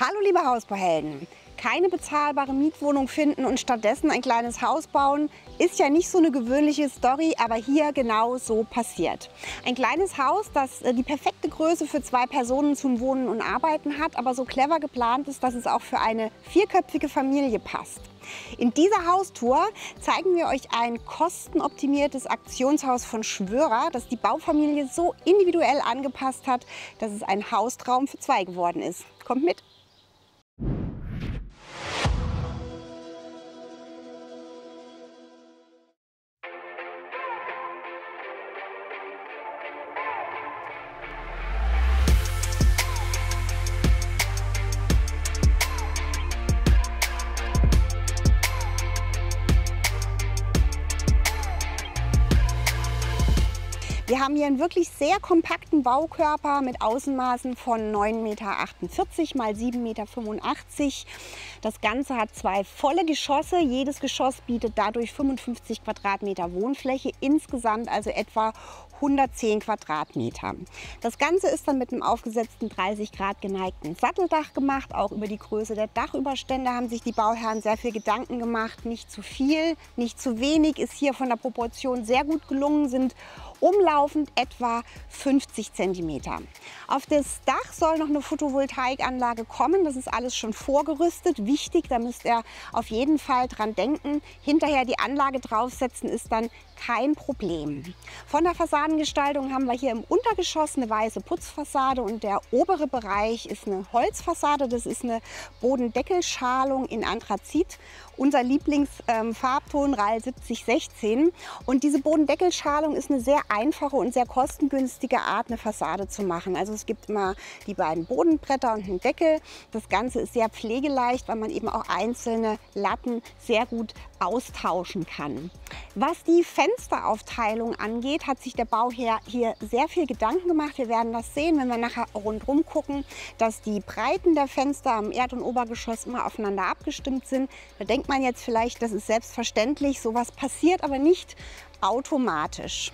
Hallo liebe Hausbauhelden! Keine bezahlbare Mietwohnung finden und stattdessen ein kleines Haus bauen, ist ja nicht so eine gewöhnliche Story, aber hier genau so passiert. Ein kleines Haus, das die perfekte Größe für 2 Personen zum Wohnen und Arbeiten hat, aber so clever geplant ist, dass es auch für eine 4-köpfige Familie passt. In dieser Haustour zeigen wir euch ein kostenoptimiertes Aktionshaus von Schwörer, das die Baufamilie so individuell angepasst hat, dass es ein Haustraum für 2 geworden ist. Kommt mit! Wir haben hier einen wirklich sehr kompakten Baukörper mit Außenmaßen von 9,48 Meter mal 7,85 Meter. Das Ganze hat 2 volle Geschosse. Jedes Geschoss bietet dadurch 55 Quadratmeter Wohnfläche, insgesamt also etwa 110 Quadratmeter. Das Ganze ist dann mit einem aufgesetzten 30 Grad geneigten Satteldach gemacht. Auch über die Größe der Dachüberstände haben sich die Bauherren sehr viel Gedanken gemacht. Nicht zu viel, nicht zu wenig, ist hier von der Proportion sehr gut gelungen, sind umlaufend etwa 50 cm. Auf das Dach soll noch eine Photovoltaikanlage kommen. Das ist alles schon vorgerüstet. Wichtig, da müsst ihr auf jeden Fall dran denken. Hinterher die Anlage draufsetzen ist dann kein Problem. Von der Fassadengestaltung haben wir hier im Untergeschoss eine weiße Putzfassade und der obere Bereich ist eine Holzfassade. Das ist eine Bodendeckelschalung in Anthrazit. Unser Lieblingsfarbton RAL 7016. Und diese Bodendeckelschalung ist eine sehr einfache und sehr kostengünstige Art, eine Fassade zu machen. Also es gibt immer die beiden Bodenbretter und einen Deckel. Das Ganze ist sehr pflegeleicht, weil man eben auch einzelne Latten sehr gut austauschen kann. Was die Fensteraufteilung angeht, hat sich der Bauherr hier sehr viel Gedanken gemacht. Wir werden das sehen, wenn wir nachher rundherum gucken, dass die Breiten der Fenster am Erd- und Obergeschoss immer aufeinander abgestimmt sind. Da denkt man jetzt vielleicht, das ist selbstverständlich. Sowas passiert aber nicht automatisch.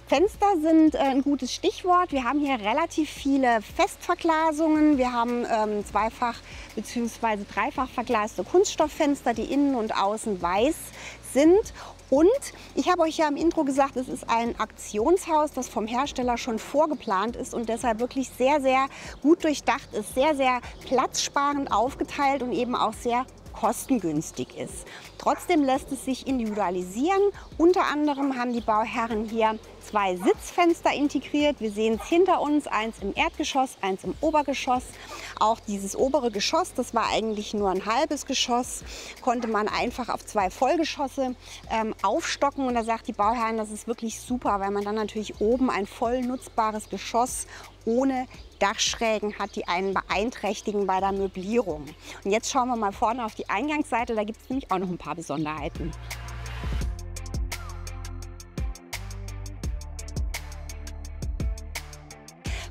Fenster sind ein gutes Stichwort. Wir haben hier relativ viele Festverglasungen. Wir haben zweifach bzw. dreifach verglaste Kunststofffenster, die innen und außen weiß sind. Und ich habe euch ja im Intro gesagt, es ist ein Aktionshaus, das vom Hersteller schon vorgeplant ist und deshalb wirklich sehr, sehr gut durchdacht ist, sehr, sehr platzsparend aufgeteilt und eben auch sehr kostengünstig ist. Trotzdem lässt es sich individualisieren. Unter anderem haben die Bauherren hier 2 Sitzfenster integriert. Wir sehen es hinter uns, eins im Erdgeschoss, eins im Obergeschoss. Auch dieses obere Geschoss, das war eigentlich nur ein halbes Geschoss, konnte man einfach auf 2 Vollgeschosse aufstocken. Und da sagt die Bauherren, das ist wirklich super, weil man dann natürlich oben ein voll nutzbares Geschoss ohne Dachschrägen hat, die einen beeinträchtigen bei der Möblierung. Und jetzt schauen wir mal vorne auf die Eingangsseite, da gibt es nämlich auch noch ein paar Besonderheiten.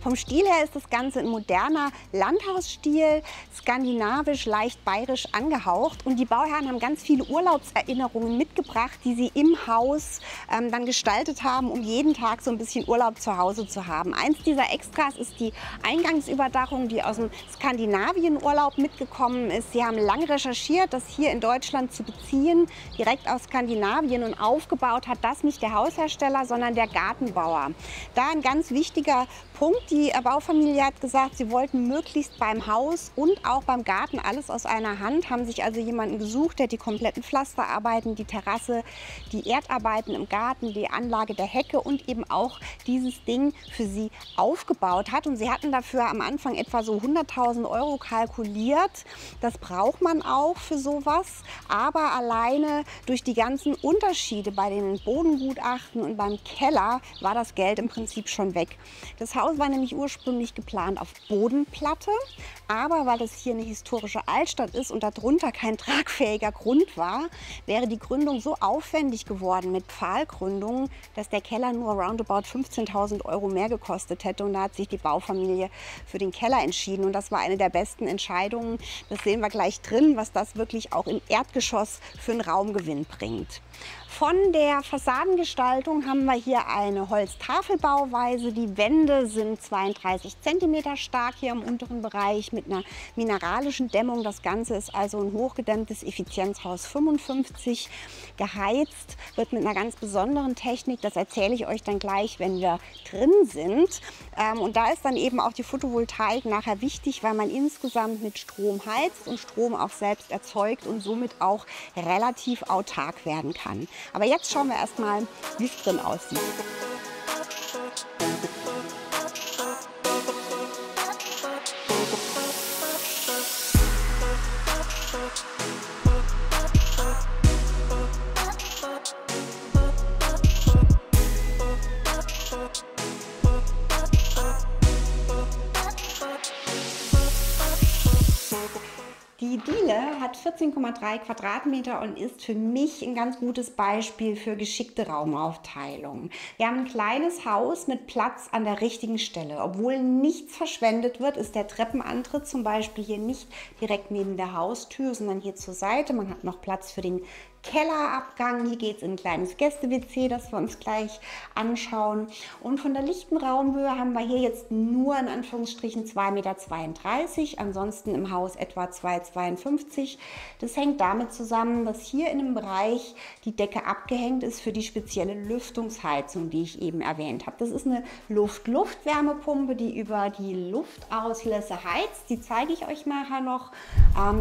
Vom Stil her ist das Ganze ein moderner Landhausstil, skandinavisch, leicht bayerisch angehaucht. Und die Bauherren haben ganz viele Urlaubserinnerungen mitgebracht, die sie im Haus dann gestaltet haben, um jeden Tag so ein bisschen Urlaub zu Hause zu haben. Eins dieser Extras ist die Eingangsüberdachung, die aus dem Skandinavien-Urlaub mitgekommen ist. Sie haben lange recherchiert, das hier in Deutschland zu beziehen, direkt aus Skandinavien, und aufgebaut hat das nicht der Haushersteller, sondern der Gartenbauer. Da ein ganz wichtiger Punkt. Die Baufamilie hat gesagt, sie wollten möglichst beim Haus und auch beim Garten alles aus einer Hand, haben sich also jemanden gesucht, der die kompletten Pflasterarbeiten, die Terrasse, die Erdarbeiten im Garten, die Anlage der Hecke und eben auch dieses Ding für sie aufgebaut hat. Und sie hatten dafür am Anfang etwa so 100.000 € kalkuliert. Das braucht man auch für sowas, aber alleine durch die ganzen Unterschiede bei den Bodengutachten und beim Keller war das Geld im Prinzip schon weg. Das Haus war nämlich ursprünglich geplant auf Bodenplatte, aber weil das hier eine historische Altstadt ist und darunter kein tragfähiger Grund war, wäre die Gründung so aufwendig geworden mit Pfahlgründungen, dass der Keller nur roundabout 15.000 € mehr gekostet hätte. Und da hat sich die Baufamilie für den Keller entschieden. Und das war eine der besten Entscheidungen. Das sehen wir gleich drin, was das wirklich auch im Erdgeschoss für einen Raumgewinn bringt. Von der Fassadengestaltung haben wir hier eine Holztafelbauweise. Die Wände sind 32 cm stark hier im unteren Bereich mit einer mineralischen Dämmung. Das Ganze ist also ein hochgedämmtes Effizienzhaus 55, geheizt, wird mit einer ganz besonderen Technik. Das erzähle ich euch dann gleich, wenn wir drin sind. Und da ist dann eben auch die Photovoltaik nachher wichtig, weil man insgesamt mit Strom heizt und Strom auch selbst erzeugt und somit auch relativ autark werden kann. Aber jetzt schauen wir erstmal, wie es drin aussieht. Die Diele hat 14,3 Quadratmeter und ist für mich ein ganz gutes Beispiel für geschickte Raumaufteilung. Wir haben ein kleines Haus mit Platz an der richtigen Stelle. Obwohl nichts verschwendet wird, ist der Treppenantritt zum Beispiel hier nicht direkt neben der Haustür, sondern hier zur Seite. Man hat noch Platz für den Kellerabgang. Hier geht es in ein kleines Gäste-WC, das wir uns gleich anschauen. Und von der lichten Raumhöhe haben wir hier jetzt nur in Anführungsstrichen 2,32 Meter, ansonsten im Haus etwa 2,52 Meter. Das hängt damit zusammen, dass hier in dem Bereich die Decke abgehängt ist für die spezielle Lüftungsheizung, die ich eben erwähnt habe. Das ist eine Luft-Luft-Wärmepumpe, die über die Luftauslöse heizt. Die zeige ich euch nachher noch.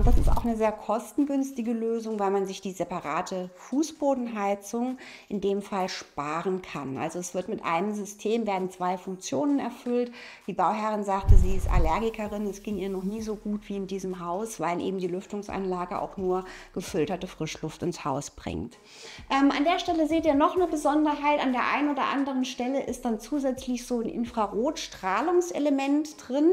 Das ist auch eine sehr kostengünstige Lösung, weil man sich die separate Fußbodenheizung in dem Fall sparen kann. Also es wird mit einem System, werden 2 Funktionen erfüllt. Die Bauherrin sagte, sie ist Allergikerin. Es ging ihr noch nie so gut wie in diesem Haus, weil eben die Lüftungsanlage auch nur gefilterte Frischluft ins Haus bringt. An der Stelle seht ihr noch eine Besonderheit. An der einen oder anderen Stelle ist dann zusätzlich so ein Infrarotstrahlungselement drin.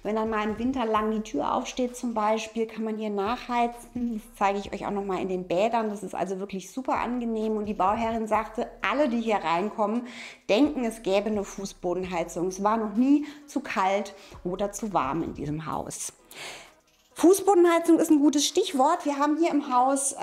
Wenn dann mal im Winter lang die Tür aufsteht zum Beispiel, kann man hier nachheizen. Das zeige ich euch auch noch mal in den Bädern. Das ist also wirklich super angenehm. Und die Bauherrin sagte, alle, die hier reinkommen, denken, es gäbe eine Fußbodenheizung. Es war noch nie zu kalt oder zu warm in diesem Haus. Fußbodenheizung ist ein gutes Stichwort. Wir haben hier im Haus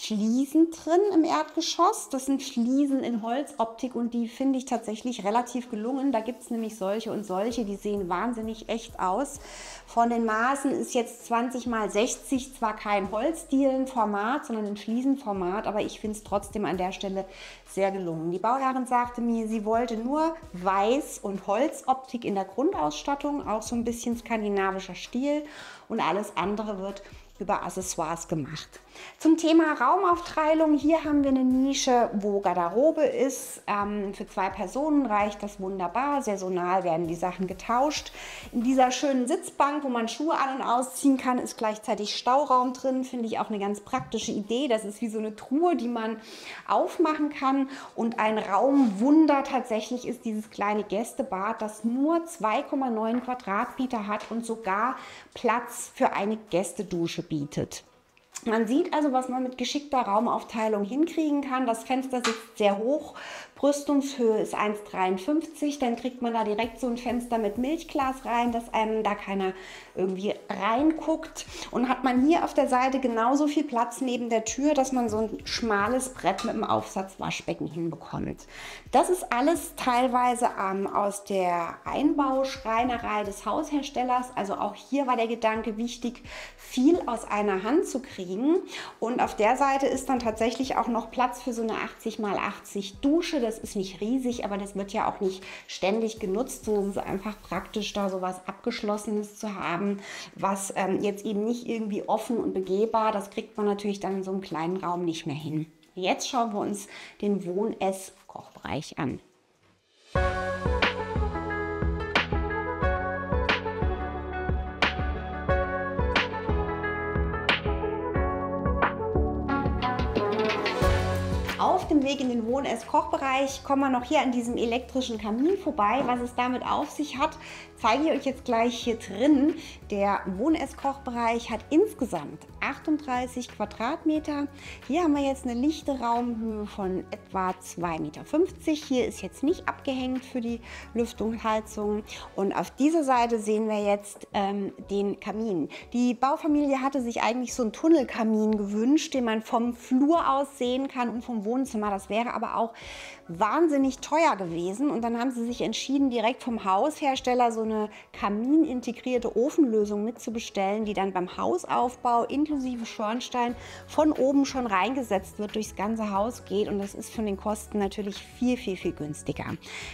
Fliesen drin im Erdgeschoss. Das sind Fliesen in Holzoptik und die finde ich tatsächlich relativ gelungen. Da gibt es nämlich solche und solche, die sehen wahnsinnig echt aus. Von den Maßen ist jetzt 20 x 60 zwar kein Holzdielenformat, sondern ein Fliesenformat, aber ich finde es trotzdem an der Stelle sehr gelungen. Die Bauherrin sagte mir, sie wollte nur Weiß- und Holzoptik in der Grundausstattung, auch so ein bisschen skandinavischer Stil, und alles andere wird über Accessoires gemacht. Zum Thema Raumaufteilung, hier haben wir eine Nische, wo Garderobe ist. Für 2 Personen reicht das wunderbar. Saisonal werden die Sachen getauscht. In dieser schönen Sitzbank, wo man Schuhe an- und ausziehen kann, ist gleichzeitig Stauraum drin. Finde ich auch eine ganz praktische Idee. Das ist wie so eine Truhe, die man aufmachen kann. Und ein Raumwunder tatsächlich ist dieses kleine Gästebad, das nur 2,9 Quadratmeter hat und sogar Platz für eine Gästedusche bietet. Man sieht also, was man mit geschickter Raumaufteilung hinkriegen kann. Das Fenster sitzt sehr hoch. Brüstungshöhe ist 1,53. Dann kriegt man da direkt so ein Fenster mit Milchglas rein, dass einem da keiner irgendwie reinguckt. Und hat man hier auf der Seite genauso viel Platz neben der Tür, dass man so ein schmales Brett mit einem Aufsatz Waschbecken hinbekommt. Das ist alles teilweise aus der Einbauschreinerei des Hausherstellers. Also auch hier war der Gedanke wichtig, viel aus einer Hand zu kriegen. Und auf der Seite ist dann tatsächlich auch noch Platz für so eine 80 x 80 Dusche. Das ist nicht riesig, aber das wird ja auch nicht ständig genutzt. So ist es einfach praktisch, da so was Abgeschlossenes zu haben, was jetzt eben nicht irgendwie offen und begehbar. Das kriegt man natürlich dann in so einem kleinen Raum nicht mehr hin. Jetzt schauen wir uns den Wohn-Ess-Kochbereich an. Auf dem Weg in den Wohn-Ess-Kochbereich kommen wir noch hier an diesem elektrischen Kamin vorbei. Was es damit auf sich hat, zeige ich euch jetzt gleich hier drin. Der Wohn-Ess-Kochbereich hat insgesamt 38 Quadratmeter. Hier haben wir jetzt eine lichte Raumhöhe von etwa 2,50 Meter. Hier ist jetzt nicht abgehängt für die Lüftungsheizung. Und auf dieser Seite sehen wir jetzt den Kamin. Die Baufamilie hatte sich eigentlich so einen Tunnelkamin gewünscht, den man vom Flur aus sehen kann und vom Wohnzimmer. Das wäre aber auch wahnsinnig teuer gewesen. Und dann haben sie sich entschieden, direkt vom Haushersteller so eine kaminintegrierte Ofenlösung mitzubestellen, die dann beim Hausaufbau inklusive Schornstein von oben schon reingesetzt wird, durchs ganze Haus geht. Und das ist von den Kosten natürlich viel, viel, viel günstiger.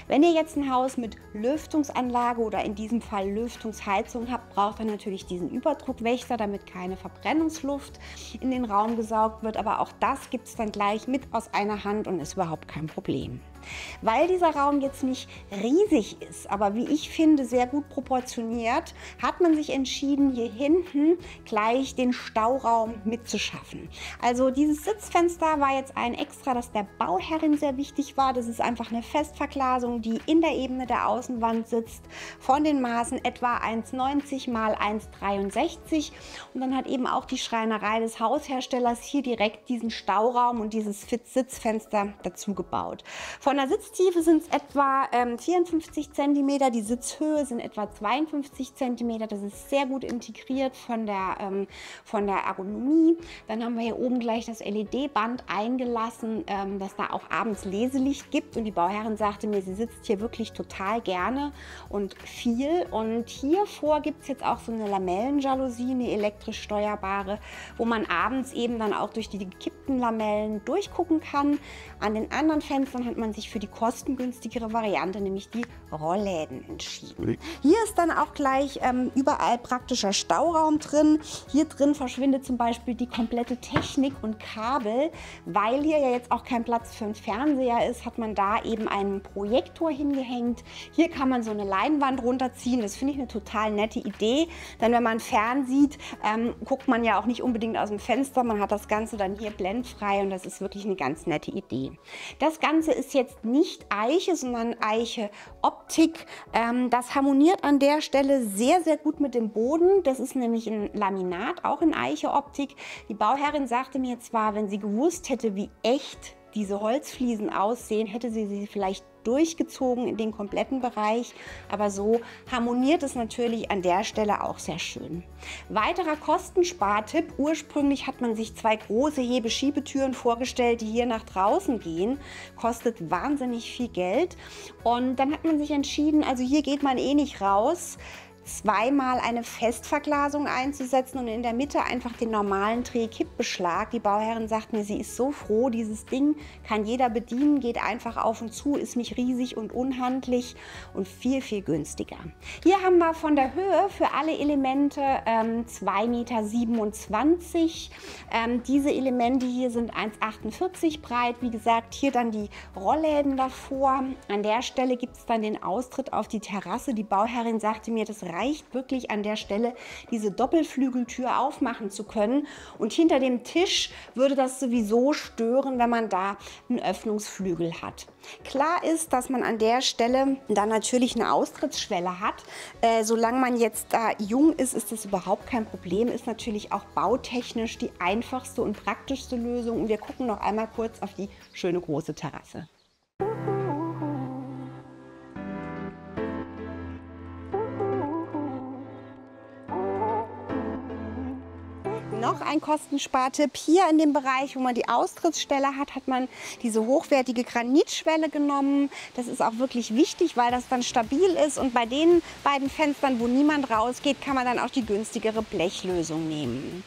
Wenn ihr jetzt ein Haus mit Lüftungsanlage oder in diesem Fall Lüftungsheizung habt, braucht ihr natürlich diesen Überdruckwächter, damit keine Verbrennungsluft in den Raum gesaugt wird. Aber auch das gibt es dann gleich mit aus einer Hand und ist überhaupt kein Problem. Weil dieser Raum jetzt nicht riesig ist, aber wie ich finde, sehr gut proportioniert, hat man sich entschieden, hier hinten gleich den Stauraum mitzuschaffen. Also dieses Sitzfenster war jetzt ein Extra, das der Bauherrin sehr wichtig war. Das ist einfach eine Festverglasung, die in der Ebene der Außenwand sitzt, von den Maßen etwa 1,90 mal 1,63. Und dann hat eben auch die Schreinerei des Hausherstellers hier direkt diesen Stauraum und dieses Sitzfenster dazu gebaut. Von der Sitztiefe sind es etwa 54 cm, die Sitzhöhe sind etwa 52 cm. Das ist sehr gut integriert von der Ergonomie. Dann haben wir hier oben gleich das LED-Band eingelassen, dass da auch abends Leselicht gibt. Und die Bauherrin sagte mir, sie sitzt hier wirklich total gerne und viel. Und hier vor gibt es jetzt auch so eine Lamellenjalousie, eine elektrisch steuerbare, wo man abends eben dann auch durch die gekippten Lamellen durchgucken kann. An den anderen Fenstern hat man sich für die kostengünstigere Variante, nämlich die Rollläden, entschieden. Hier ist dann auch gleich überall praktischer Stauraum drin. Hier drin verschwindet zum Beispiel die komplette Technik und Kabel. Weil hier ja jetzt auch kein Platz für einen Fernseher ist, hat man da eben einen Projektor hingehängt. Hier kann man so eine Leinwand runterziehen. Das finde ich eine total nette Idee. Denn wenn man fern sieht, guckt man ja auch nicht unbedingt aus dem Fenster. Man hat das Ganze dann hier blendfrei und das ist wirklich eine ganz nette Idee. Das Ganze ist jetzt nicht Eiche, sondern Eiche-Optik. Das harmoniert an der Stelle sehr, sehr gut mit dem Boden. Das ist nämlich ein Laminat, auch in Eiche-Optik. Die Bauherrin sagte mir zwar, wenn sie gewusst hätte, wie echt diese Holzfliesen aussehen, hätte sie vielleicht durchgezogen in den kompletten Bereich, aber so harmoniert es natürlich an der Stelle auch sehr schön. Weiterer Kostenspartipp: Ursprünglich hat man sich zwei große Hebeschiebetüren vorgestellt, die hier nach draußen gehen. Kostet wahnsinnig viel Geld und dann hat man sich entschieden, also hier geht man eh nicht raus, zweimal eine Festverglasung einzusetzen und in der Mitte einfach den normalen Drehkippbeschlag. Die Bauherrin sagt mir, sie ist so froh, dieses Ding kann jeder bedienen, geht einfach auf und zu, ist nicht riesig und unhandlich und viel, viel günstiger. Hier haben wir von der Höhe für alle Elemente 2,27 Meter. Diese Elemente hier sind 1,48 breit. Wie gesagt, hier dann die Rollläden davor. An der Stelle gibt es dann den Austritt auf die Terrasse. Die Bauherrin sagte mir, das reicht wirklich an der Stelle, diese Doppelflügeltür aufmachen zu können. Und hinter dem Tisch würde das sowieso stören, wenn man da einen Öffnungsflügel hat. Klar ist, dass man an der Stelle dann natürlich eine Austrittsschwelle hat. Solange man jetzt da jung ist, ist das überhaupt kein Problem. Ist natürlich auch bautechnisch die einfachste und praktischste Lösung. Und wir gucken noch einmal kurz auf die schöne große Terrasse. Noch ein Kostenspartipp: Hier in dem Bereich, wo man die Austrittsstelle hat, hat man diese hochwertige Granitschwelle genommen. Das ist auch wirklich wichtig, weil das dann stabil ist. Und bei den beiden Fenstern, wo niemand rausgeht, kann man dann auch die günstigere Blechlösung nehmen.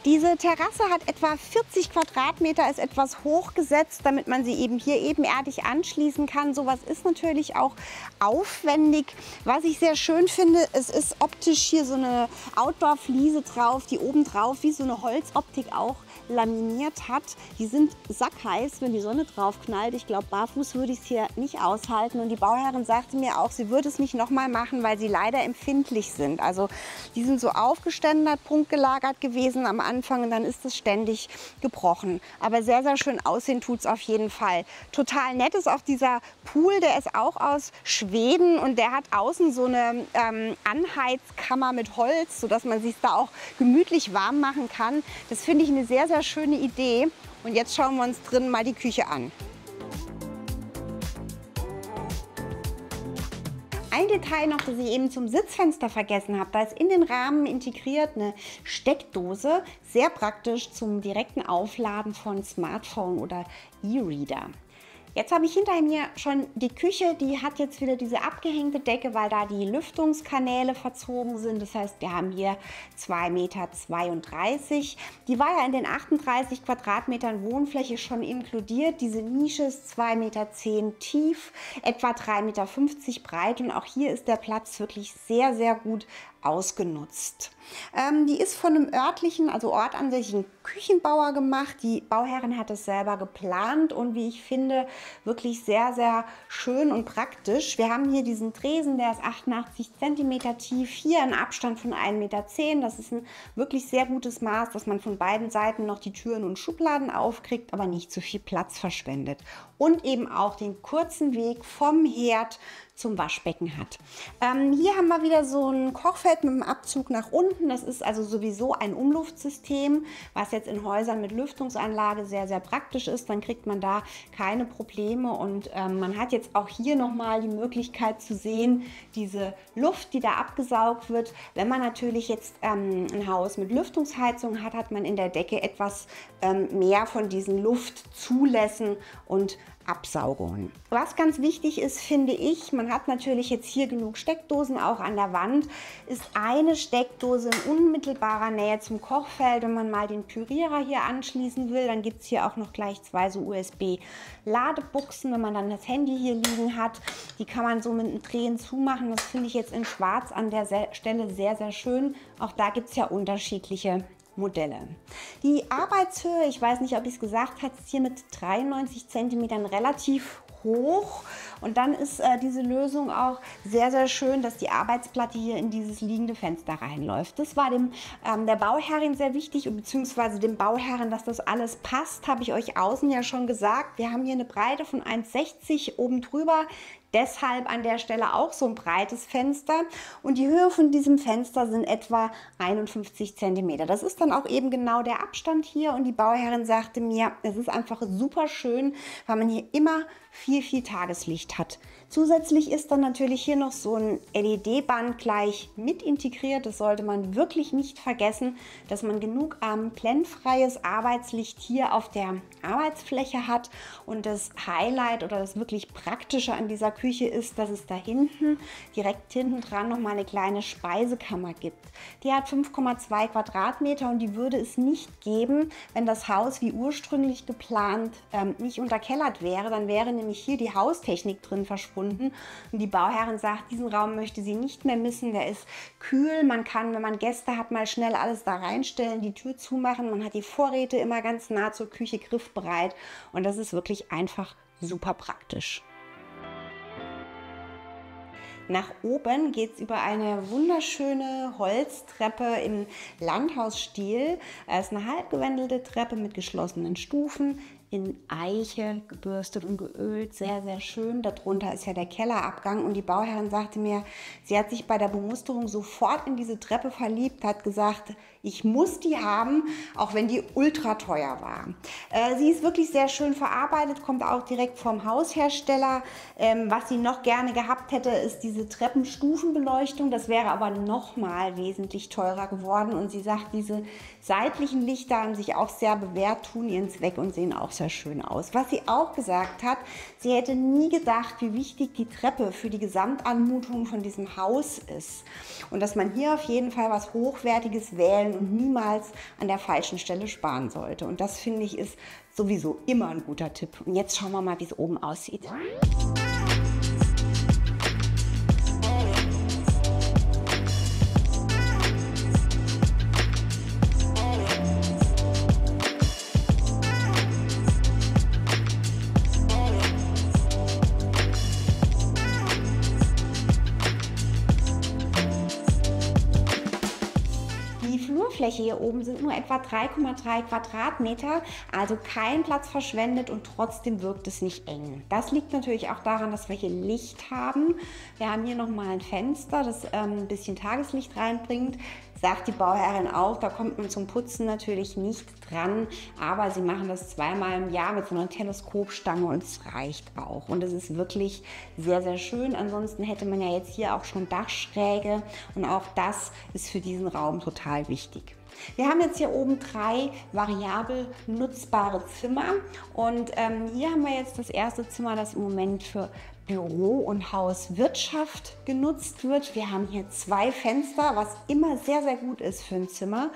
Diese Terrasse hat etwa 40 Quadratmeter, ist etwas hochgesetzt, damit man sie eben hier ebenerdig anschließen kann. Sowas ist natürlich auch aufwendig. Was ich sehr schön finde, es ist optisch hier so eine Outdoor-Fliese drauf, die oben drauf wie so eine Holzoptik auch laminiert hat. Die sind sackheiß, wenn die Sonne drauf knallt. Ich glaube, barfuß würde ich es hier nicht aushalten. Und die Bauherrin sagte mir auch, sie würde es nicht nochmal machen, weil sie leider empfindlich sind. Also die sind so aufgeständert, punktgelagert gewesen am Anfang und dann ist es ständig gebrochen. Aber sehr, sehr schön aussehen tut es auf jeden Fall. Total nett ist auch dieser Pool, der ist auch aus Schweden und der hat außen so eine Anheizkammer mit Holz, sodass man sich da auch gemütlich warm machen kann. Das finde ich eine sehr, sehr schöne Idee. Und jetzt schauen wir uns drinnen mal die Küche an. Eigentlich Detail noch, das ich eben zum Sitzfenster vergessen habe. Da ist in den Rahmen integriert eine Steckdose, sehr praktisch zum direkten Aufladen von Smartphone oder E-Reader. Jetzt habe ich hinter mir schon die Küche, die hat jetzt wieder diese abgehängte Decke, weil da die Lüftungskanäle verzogen sind. Das heißt, wir haben hier 2,32 Meter. Die war ja in den 38 Quadratmetern Wohnfläche schon inkludiert. Diese Nische ist 2,10 Meter tief, etwa 3,50 Meter breit und auch hier ist der Platz wirklich sehr, sehr gut ausgenutzt. Die ist von einem örtlichen, also ortansässigen Küchenbauer gemacht. Die Bauherrin hat es selber geplant und wie ich finde, wirklich sehr, sehr schön und praktisch. Wir haben hier diesen Tresen, der ist 88 cm tief, hier einen Abstand von 1,10 Meter. Das ist ein wirklich sehr gutes Maß, dass man von beiden Seiten noch die Türen und Schubladen aufkriegt, aber nicht zu viel Platz verschwendet. Und eben auch den kurzen Weg vom Herd zum Waschbecken hat. Hier haben wir wieder so ein Kochfeld mit dem Abzug nach unten. Das ist also sowieso ein Umluftsystem, was jetzt in Häusern mit Lüftungsanlage sehr, sehr praktisch ist. Dann kriegt man da keine Probleme und man hat jetzt auch hier nochmal die Möglichkeit zu sehen, diese Luft, die da abgesaugt wird. Wenn man natürlich jetzt ein Haus mit Lüftungsheizung hat, hat man in der Decke etwas mehr von diesen Luftzulässen und Absaugungen. Was ganz wichtig ist, finde ich, man hat natürlich jetzt hier genug Steckdosen auch an der Wand, ist eine Steckdose in unmittelbarer Nähe zum Kochfeld. Wenn man mal den Pürierer hier anschließen will, dann gibt es hier auch noch gleich zwei so USB-Ladebuchsen, wenn man dann das Handy hier liegen hat. Die kann man so mit einem Drehen zumachen. Das finde ich jetzt in schwarz an der Stelle sehr, sehr schön. Auch da gibt es ja unterschiedliche Modelle. Die Arbeitshöhe, ich weiß nicht, ob ich es gesagt habe, ist hier mit 93 cm relativ hoch und dann ist diese Lösung auch sehr, sehr schön, dass die Arbeitsplatte hier in dieses liegende Fenster reinläuft. Das war der Bauherrin sehr wichtig und beziehungsweise dem Bauherren, dass das alles passt, habe ich euch außen ja schon gesagt. Wir haben hier eine Breite von 1,60 oben drüber. Deshalb an der Stelle auch so ein breites Fenster und die Höhe von diesem Fenster sind etwa 51 cm. Das ist dann auch eben genau der Abstand hier und die Bauherrin sagte mir, es ist einfach super schön, weil man hier immer viel Tageslicht hat. Zusätzlich ist dann natürlich hier noch so ein LED-Band gleich mit integriert. Das sollte man wirklich nicht vergessen, dass man genug blendfreies Arbeitslicht hier auf der Arbeitsfläche hat. Und das Highlight oder das wirklich Praktische an dieser Küche ist, dass es da hinten, direkt hinten dran, noch mal eine kleine Speisekammer gibt. Die hat 5,2 Quadratmeter und die würde es nicht geben, wenn das Haus wie ursprünglich geplant nicht unterkellert wäre. Dann wäre nämlich hier die Haustechnik drin verschwunden. Und die Bauherrin sagt, diesen Raum möchte sie nicht mehr missen. Der ist kühl. Man kann, wenn man Gäste hat, mal schnell alles da reinstellen, die Tür zumachen. Man hat die Vorräte immer ganz nah zur Küche griffbereit. Und das ist wirklich einfach super praktisch. Nach oben geht es über eine wunderschöne Holztreppe im Landhausstil. Es ist eine halbgewendelte Treppe mit geschlossenen Stufen, in Eiche gebürstet und geölt, sehr, sehr schön. Darunter ist ja der Kellerabgang und die Bauherrin sagte mir, sie hat sich bei der Bemusterung sofort in diese Treppe verliebt, hat gesagt, ich muss die haben, auch wenn die ultra teuer war. Sie ist wirklich sehr schön verarbeitet, kommt auch direkt vom Haushersteller. Was sie noch gerne gehabt hätte, ist diese Treppenstufenbeleuchtung. Das wäre aber nochmal wesentlich teurer geworden. Und sie sagt, diese seitlichen Lichter haben sich auch sehr bewährt, tun ihren Zweck und sehen auch sehr schön aus. Was sie auch gesagt hat, sie hätte nie gedacht, wie wichtig die Treppe für die Gesamtanmutung von diesem Haus ist. Und dass man hier auf jeden Fall was Hochwertiges wählen und niemals an der falschen Stelle sparen sollte. Und das, finde ich, ist sowieso immer ein guter Tipp. Und jetzt schauen wir mal, wie es oben aussieht. Flurfläche hier oben sind nur etwa 3,3 Quadratmeter, also kein Platz verschwendet und trotzdem wirkt es nicht eng. Das liegt natürlich auch daran, dass wir hier Licht haben. Wir haben hier nochmal ein Fenster, das ein bisschen Tageslicht reinbringt. sagt die Bauherrin auch, da kommt man zum Putzen natürlich nicht dran, aber sie machen das zweimal im Jahr mit so einer Teleskopstange und es reicht auch. Und es ist wirklich sehr, sehr schön. Ansonsten hätte man ja jetzt hier auch schon Dachschräge und auch das ist für diesen Raum total wichtig. Wir haben jetzt hier oben 3 variabel nutzbare Zimmer und hier haben wir jetzt das erste Zimmer, das im Moment für Büro und Hauswirtschaft genutzt wird. Wir haben hier 2 Fenster, was immer sehr, sehr gut ist für ein Zimmer.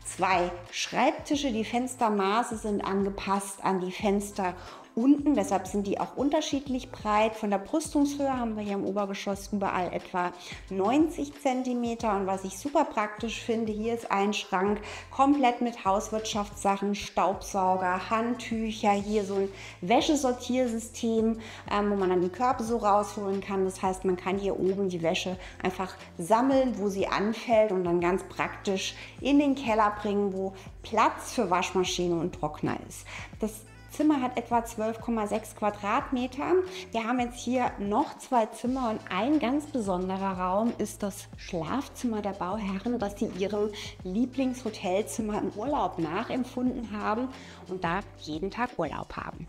2 Schreibtische, die Fenstermaße sind angepasst an die Fenster unten, deshalb sind die auch unterschiedlich breit. Von der Brüstungshöhe haben wir hier im Obergeschoss überall etwa 90 cm. Und was ich super praktisch finde, hier ist ein Schrank komplett mit Hauswirtschaftssachen, Staubsauger, Handtücher, hier so ein Wäschesortiersystem, wo man dann die Körbe so rausholen kann. Das heißt, man kann hier oben die Wäsche einfach sammeln, wo sie anfällt und dann ganz praktisch in den Keller bringen, wo Platz für Waschmaschine und Trockner ist. Das Zimmer hat etwa 12,6 Quadratmeter. Wir haben jetzt hier noch 2 Zimmer und ein ganz besonderer Raum ist das Schlafzimmer der Bauherren, das sie ihrem Lieblingshotelzimmer im Urlaub nachempfunden haben und da jeden Tag Urlaub haben.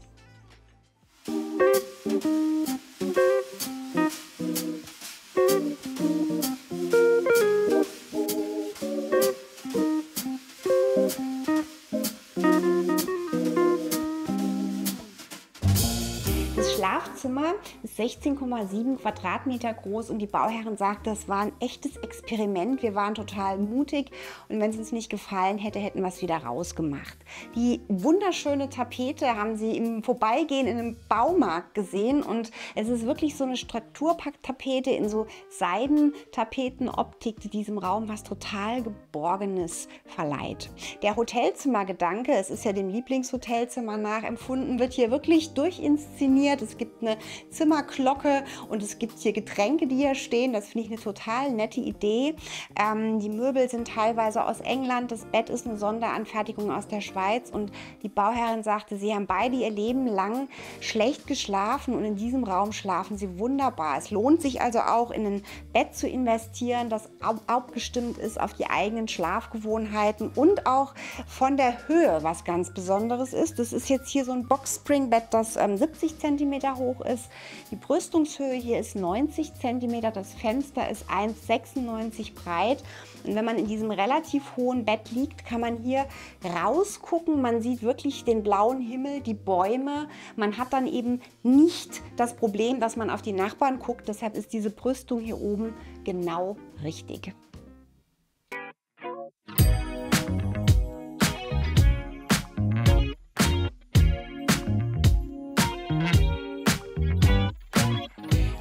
Das Schlafzimmer ist 16,7 Quadratmeter groß und die Bauherrin sagt, das war ein echtes Experiment. Wir waren total mutig und wenn es uns nicht gefallen hätte, hätten wir es wieder rausgemacht. Die wunderschöne Tapete haben sie im Vorbeigehen in einem Baumarkt gesehen und es ist wirklich so eine Strukturpacktapete in so Seidentapetenoptik, die diesem Raum was total Geborgenes verleiht. Der Hotelzimmergedanke, es ist ja dem Lieblingshotelzimmer nachempfunden, wird hier wirklich durchinszeniert. Es gibt eine Zimmerglocke und es gibt hier Getränke, die hier stehen. Das finde ich eine total nette Idee. Die Möbel sind teilweise aus England. Das Bett ist eine Sonderanfertigung aus der Schweiz. Und die Bauherrin sagte, sie haben beide ihr Leben lang schlecht geschlafen und in diesem Raum schlafen sie wunderbar. Es lohnt sich also auch, in ein Bett zu investieren, das abgestimmt ist auf die eigenen Schlafgewohnheiten und auch von der Höhe, was ganz Besonderes ist. Das ist jetzt hier so ein Boxspringbett, das 70 cm hoch ist. Die Brüstungshöhe hier ist 90 cm, das Fenster ist 1,96 breit. Und wenn man in diesem relativ hohen Bett liegt, kann man hier rausgucken. Man sieht wirklich den blauen Himmel, die Bäume. Man hat dann eben nicht das Problem, dass man auf die Nachbarn guckt. Deshalb ist diese Brüstung hier oben genau richtig.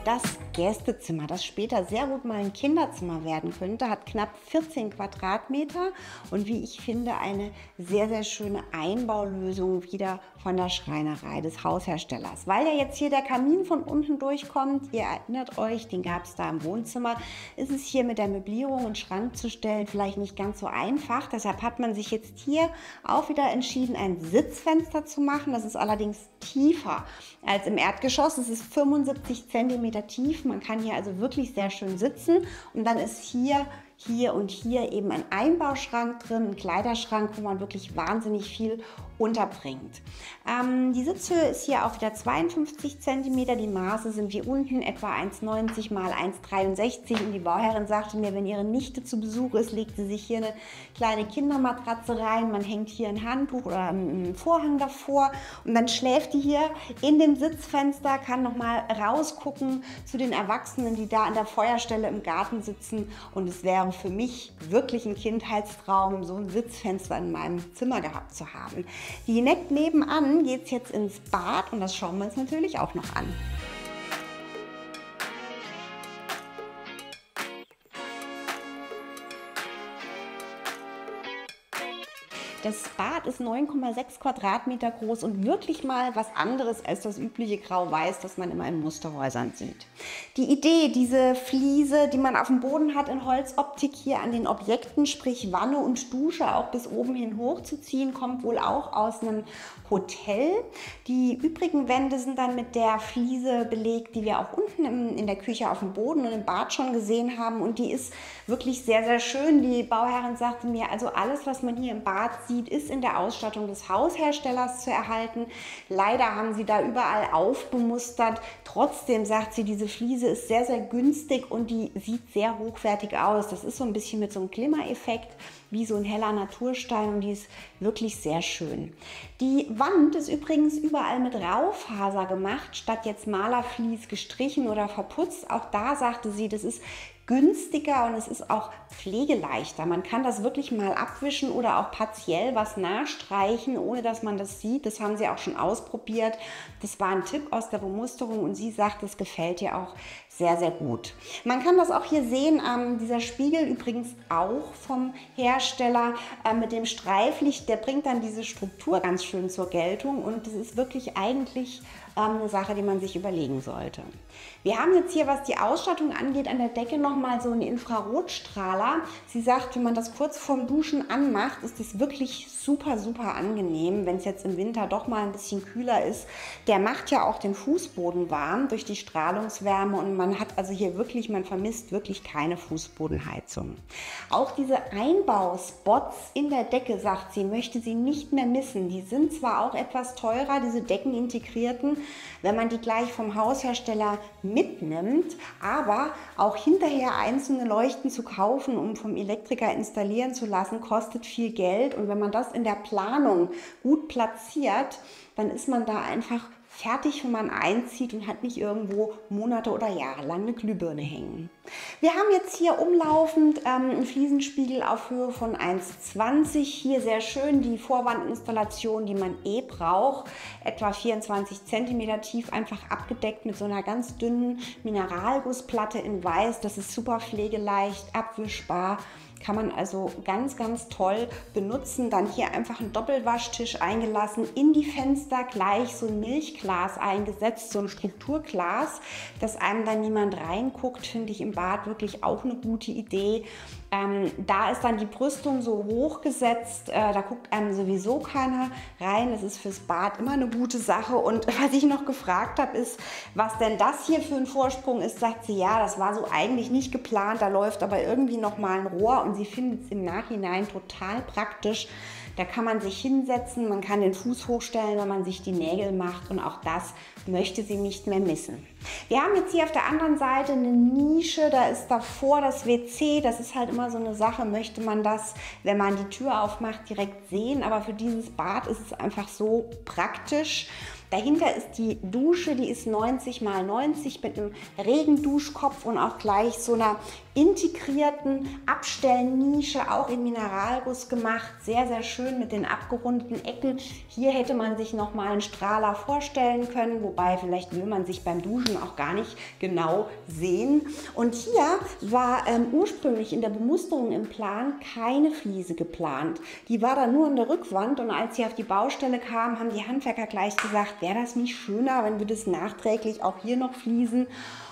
Das Gästezimmer, das später sehr gut mal ein Kinderzimmer werden könnte, hat knapp 14 Quadratmeter und wie ich finde, eine sehr, sehr schöne Einbaulösung wieder von der Schreinerei des Hausherstellers. Weil ja jetzt hier der Kamin von unten durchkommt, ihr erinnert euch, den gab es da im Wohnzimmer, ist es hier mit der Möblierung und Schrank zu stellen vielleicht nicht ganz so einfach. Deshalb hat man sich jetzt hier auch wieder entschieden, ein Sitzfenster zu machen. Das ist allerdings tiefer als im Erdgeschoss. Es ist 75 cm tief. Man kann hier also wirklich sehr schön sitzen und dann ist hier und hier eben ein Einbauschrank drin, ein Kleiderschrank, wo man wirklich wahnsinnig viel unterbringt. Die Sitzhöhe ist hier auch wieder 52 cm. Die Maße sind wie unten etwa 1,90 x 1,63 und die Bauherrin sagte mir, wenn ihre Nichte zu Besuch ist, legt sie sich hier eine kleine Kindermatratze rein. Man hängt hier ein Handtuch oder einen Vorhang davor und dann schläft die hier in dem Sitzfenster, kann nochmal rausgucken zu den Erwachsenen, die da an der Feuerstelle im Garten sitzen und es wäre für mich wirklich ein Kindheitstraum, so ein Sitzfenster in meinem Zimmer gehabt zu haben. Direkt nebenan geht es jetzt ins Bad und das schauen wir uns natürlich auch noch an. Das Bad ist 9,6 Quadratmeter groß und wirklich mal was anderes als das übliche Grau-Weiß, das man immer in Musterhäusern sieht. Die Idee, diese Fliese, die man auf dem Boden hat in Holzoptik, hier an den Objekten, sprich Wanne und Dusche, auch bis oben hin hochzuziehen, kommt wohl auch aus einem Hotel. Die übrigen Wände sind dann mit der Fliese belegt, die wir auch unten in der Küche auf dem Boden und im Bad schon gesehen haben. Und die ist wirklich sehr, sehr schön. Die Bauherrin sagte mir, also alles, was man hier im Bad sieht, ist in der Ausstattung des Hausherstellers zu erhalten. Leider haben sie da überall aufbemustert. Trotzdem sagt sie, diese Fliese ist sehr, sehr günstig und die sieht sehr hochwertig aus. Das ist so ein bisschen mit so einem Glimmereffekt, wie so ein heller Naturstein, und die ist wirklich sehr schön. Die Wand ist übrigens überall mit Raufaser gemacht, statt jetzt Malervlies gestrichen oder verputzt. Auch da sagte sie, das ist günstiger und es ist auch pflegeleichter. Man kann das wirklich mal abwischen oder auch partiell was nachstreichen, ohne dass man das sieht. Das haben sie auch schon ausprobiert. Das war ein Tipp aus der Bemusterung und sie sagt, das gefällt ihr auch sehr, sehr gut. Man kann das auch hier sehen, dieser Spiegel übrigens auch vom Hersteller mit dem Streiflicht, der bringt dann diese Struktur ganz schön zur Geltung und das ist wirklich eigentlich eine Sache, die man sich überlegen sollte. Wir haben jetzt hier, was die Ausstattung angeht, an der Decke nochmal so einen Infrarotstrahler. Sie sagt, wenn man das kurz vorm Duschen anmacht, ist das wirklich super, super angenehm, wenn es jetzt im Winter doch mal ein bisschen kühler ist. Der macht ja auch den Fußboden warm durch die Strahlungswärme und man hat also hier wirklich, man vermisst wirklich keine Fußbodenheizung. Auch diese Einbauspots in der Decke, sagt sie, möchte sie nicht mehr missen. Die sind zwar auch etwas teurer, diese Deckenintegrierten, wenn man die gleich vom Haushersteller mitnimmt, aber auch hinterher einzelne Leuchten zu kaufen, um vom Elektriker installieren zu lassen, kostet viel Geld, und wenn man das in der Planung gut platziert, dann ist man da einfach fertig, wenn man einzieht und hat nicht irgendwo Monate oder Jahre lang eine Glühbirne hängen. Wir haben jetzt hier umlaufend einen Fliesenspiegel auf Höhe von 1,20. Hier sehr schön die Vorwandinstallation, die man braucht. Etwa 24 cm tief, einfach abgedeckt mit so einer ganz dünnen Mineralgussplatte in Weiß. Das ist super pflegeleicht, abwischbar. Kann man also ganz, ganz toll benutzen. Dann hier einfach einen Doppelwaschtisch eingelassen, in die Fenster gleich so ein Milchglas eingesetzt, so ein Strukturglas, dass einem dann niemand reinguckt, finde ich im Bad wirklich auch eine gute Idee. Da ist dann die Brüstung so hochgesetzt, da guckt einem sowieso keiner rein. Das ist fürs Bad immer eine gute Sache. Und was ich noch gefragt habe, ist, was denn das hier für ein Vorsprung ist, sagt sie, ja, das war so eigentlich nicht geplant, da läuft aber irgendwie noch mal ein Rohr, und sie findet es im Nachhinein total praktisch. Da kann man sich hinsetzen, man kann den Fuß hochstellen, wenn man sich die Nägel macht, und auch das möchte sie nicht mehr missen. Wir haben jetzt hier auf der anderen Seite eine Nische, da ist davor das WC. Das ist halt immer so eine Sache, möchte man das, wenn man die Tür aufmacht, direkt sehen, aber für dieses Bad ist es einfach so praktisch. Dahinter ist die Dusche, die ist 90 x 90 mit einem Regenduschkopf und auch gleich so einer integrierten Abstellnische, auch in Mineralguss gemacht. Sehr, sehr schön mit den abgerundeten Ecken. Hier hätte man sich noch mal einen Strahler vorstellen können, wobei vielleicht will man sich beim Duschen auch gar nicht genau sehen. Und hier war ursprünglich in der Bemusterung im Plan keine Fliese geplant. Die war dann nur an der Rückwand, und als sie auf die Baustelle kam, haben die Handwerker gleich gesagt, wäre das nicht schöner, wenn wir das nachträglich auch hier noch fließen?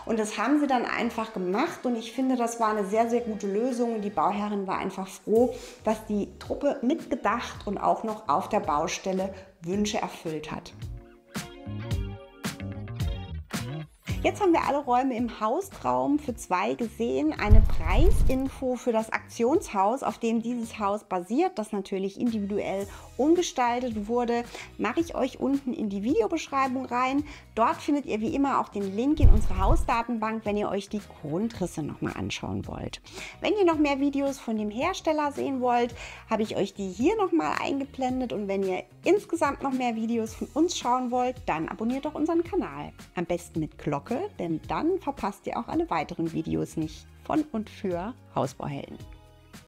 Und das haben sie dann einfach gemacht, und ich finde, das war eine sehr, sehr gute Lösung. Und die Bauherrin war einfach froh, dass die Truppe mitgedacht und auch noch auf der Baustelle Wünsche erfüllt hat. Jetzt haben wir alle Räume im Haustraum für 2 gesehen. Eine Preisinfo für das Aktionshaus, auf dem dieses Haus basiert, das natürlich individuell umgestaltet wurde, mache ich euch unten in die Videobeschreibung rein. Dort findet ihr wie immer auch den Link in unsere Hausdatenbank, wenn ihr euch die Grundrisse nochmal anschauen wollt. Wenn ihr noch mehr Videos von dem Hersteller sehen wollt, habe ich euch die hier nochmal eingeblendet, und wenn ihr insgesamt noch mehr Videos von uns schauen wollt, dann abonniert doch unseren Kanal. Am besten mit Glocke, denn dann verpasst ihr auch alle weiteren Videos nicht von und für Hausbauhelden.